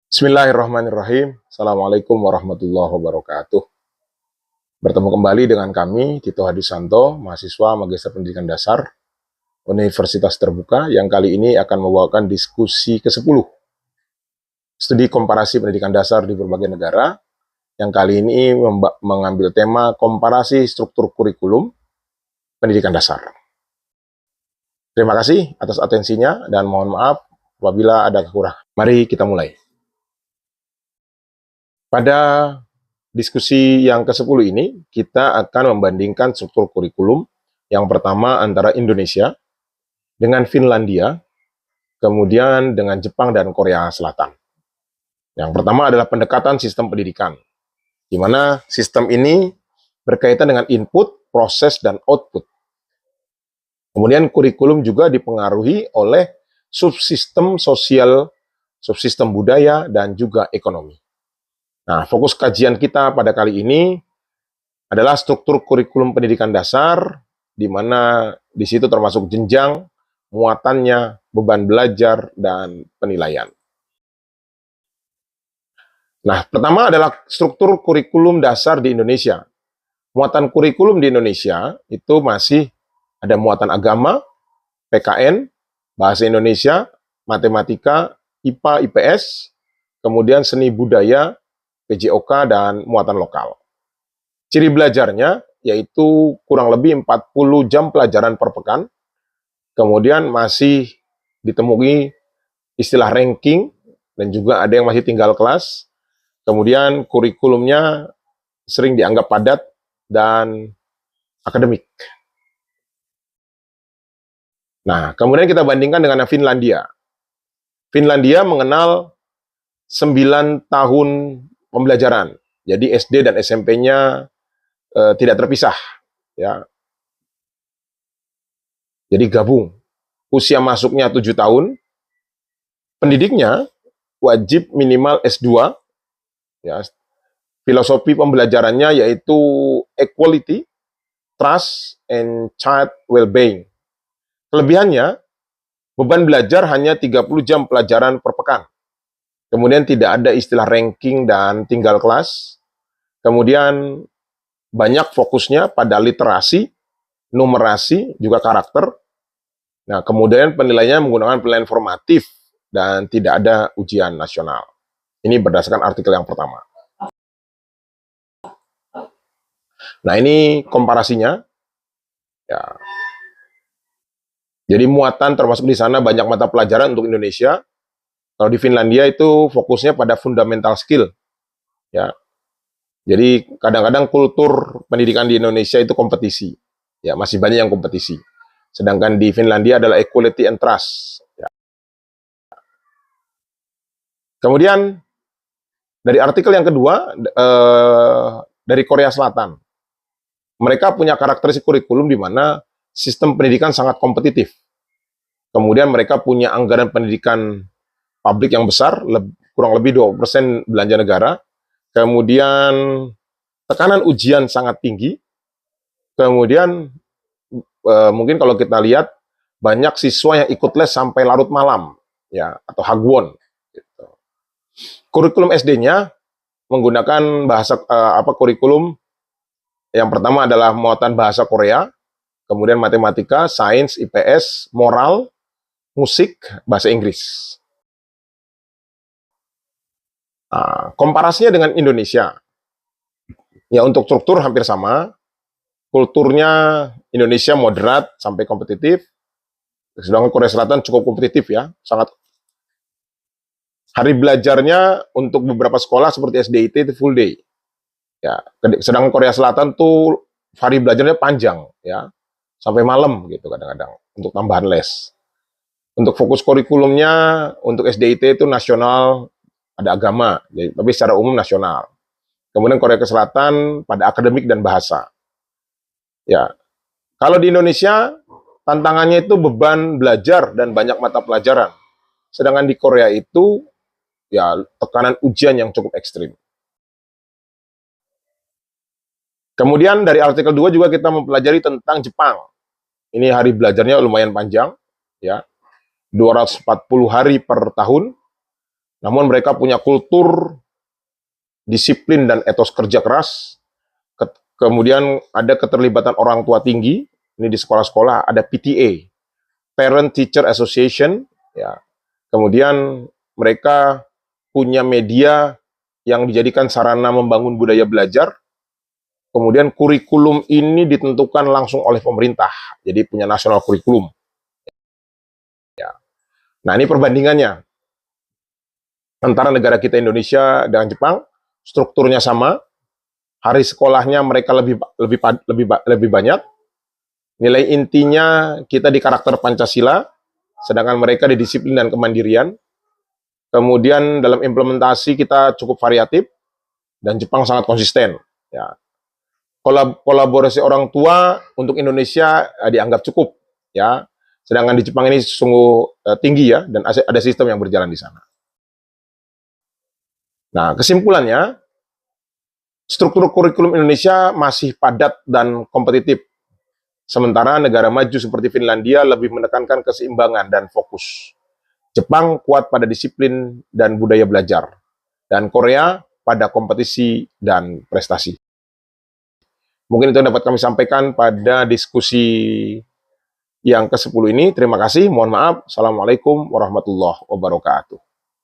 Bismillahirrahmanirrahim. Assalamualaikum warahmatullahi wabarakatuh. Bertemu kembali dengan kami, Tito Hadisanto, mahasiswa Magister Pendidikan Dasar Universitas Terbuka, yang kali ini akan membawakan diskusi ke-10, studi komparasi pendidikan dasar di berbagai negara, yang kali ini mengambil tema komparasi struktur kurikulum pendidikan dasar. Terima kasih atas atensinya dan mohon maaf apabila ada kekurangan. Mari kita mulai. Pada diskusi yang ke-10 ini, kita akan membandingkan struktur kurikulum yang pertama antara Indonesia dengan Finlandia, kemudian dengan Jepang dan Korea Selatan. Yang pertama adalah pendekatan sistem pendidikan, di mana sistem ini berkaitan dengan input, proses, dan output. Kemudian kurikulum juga dipengaruhi oleh subsistem sosial, subsistem budaya, dan juga ekonomi. Nah, fokus kajian kita pada kali ini adalah struktur kurikulum pendidikan dasar, di mana di situ termasuk jenjang, muatannya, beban belajar, dan penilaian. Nah, pertama adalah struktur kurikulum dasar di Indonesia. Muatan kurikulum di Indonesia itu masih ada muatan agama, PKN, bahasa Indonesia, matematika, IPA, IPS, kemudian seni budaya, PJOK, dan muatan lokal. Ciri belajarnya yaitu kurang lebih 40 jam pelajaran per pekan, kemudian masih ditemui istilah ranking, dan juga ada yang masih tinggal kelas, kemudian kurikulumnya sering dianggap padat dan akademik. Nah, kemudian kita bandingkan dengan Finlandia. Finlandia mengenal 9 tahun pembelajaran. Jadi SD dan SMP-nya tidak terpisah, ya. Jadi gabung. Usia masuknya 7 tahun. Pendidiknya wajib minimal S2, ya. Filosofi pembelajarannya yaitu equality, trust, and child well-being. Kelebihannya, beban belajar hanya 30 jam pelajaran per pekan. Kemudian tidak ada istilah ranking dan tinggal kelas. Kemudian banyak fokusnya pada literasi, numerasi, juga karakter. Nah, kemudian penilaiannya menggunakan penilaian formatif dan tidak ada ujian nasional. Ini berdasarkan artikel yang pertama. Nah, ini komparasinya. Ya. Jadi muatan termasuk di sana banyak mata pelajaran untuk Indonesia. Kalau di Finlandia itu fokusnya pada fundamental skill, ya. Jadi kadang-kadang kultur pendidikan di Indonesia itu kompetisi, ya, masih banyak yang kompetisi. Sedangkan di Finlandia adalah equality and trust. Ya. Kemudian dari artikel yang kedua dari Korea Selatan, mereka punya karakteristik kurikulum di mana sistem pendidikan sangat kompetitif. Kemudian mereka punya anggaran pendidikan publik yang besar, kurang lebih 20% belanja negara. Kemudian tekanan ujian sangat tinggi. Kemudian mungkin kalau kita lihat banyak siswa yang ikut les sampai larut malam, ya, atau hagwon. Gitu. Kurikulum SD-nya menggunakan bahasa kurikulum yang pertama adalah muatan bahasa Korea, kemudian matematika, sains, IPS, moral, musik, bahasa Inggris. Nah, komparasinya dengan Indonesia, ya untuk struktur hampir sama, kulturnya Indonesia moderat sampai kompetitif, sedangkan Korea Selatan cukup kompetitif, ya, sangat. Hari belajarnya untuk beberapa sekolah seperti SDIT itu full day, ya, sedangkan Korea Selatan tuh hari belajarnya panjang, ya, sampai malam gitu kadang-kadang untuk tambahan les. Untuk fokus kurikulumnya untuk SDIT itu nasional, ada agama, jadi, tapi secara umum nasional. Kemudian Korea Selatan pada akademik dan bahasa. Ya, kalau di Indonesia tantangannya itu beban belajar dan banyak mata pelajaran. Sedangkan di Korea itu ya tekanan ujian yang cukup ekstrim. Kemudian dari artikel 2 juga kita mempelajari tentang Jepang. Ini hari belajarnya lumayan panjang, ya. 240 hari per tahun. Namun mereka punya kultur, disiplin, dan etos kerja keras. Kemudian ada keterlibatan orang tua tinggi. Ini di sekolah-sekolah ada PTA, Parent Teacher Association. Ya. Kemudian mereka punya media yang dijadikan sarana membangun budaya belajar. Kemudian kurikulum ini ditentukan langsung oleh pemerintah. Jadi punya nasional kurikulum. Ya. Nah, ini perbandingannya antara negara kita Indonesia dengan Jepang. Strukturnya sama, hari sekolahnya mereka lebih banyak. Nilai intinya kita di karakter Pancasila, sedangkan mereka di disiplin dan kemandirian. Kemudian dalam implementasi kita cukup variatif dan Jepang sangat konsisten. Ya. Kolaborasi orang tua untuk Indonesia dianggap cukup, ya. Sedangkan di Jepang ini sungguh tinggi ya, dan ada sistem yang berjalan di sana. Nah, kesimpulannya, struktur kurikulum Indonesia masih padat dan kompetitif. Sementara negara maju seperti Finlandia lebih menekankan keseimbangan dan fokus. Jepang kuat pada disiplin dan budaya belajar. Dan Korea pada kompetisi dan prestasi. Mungkin itu yang dapat kami sampaikan pada diskusi yang ke-10 ini. Terima kasih, mohon maaf. Assalamualaikum warahmatullahi wabarakatuh.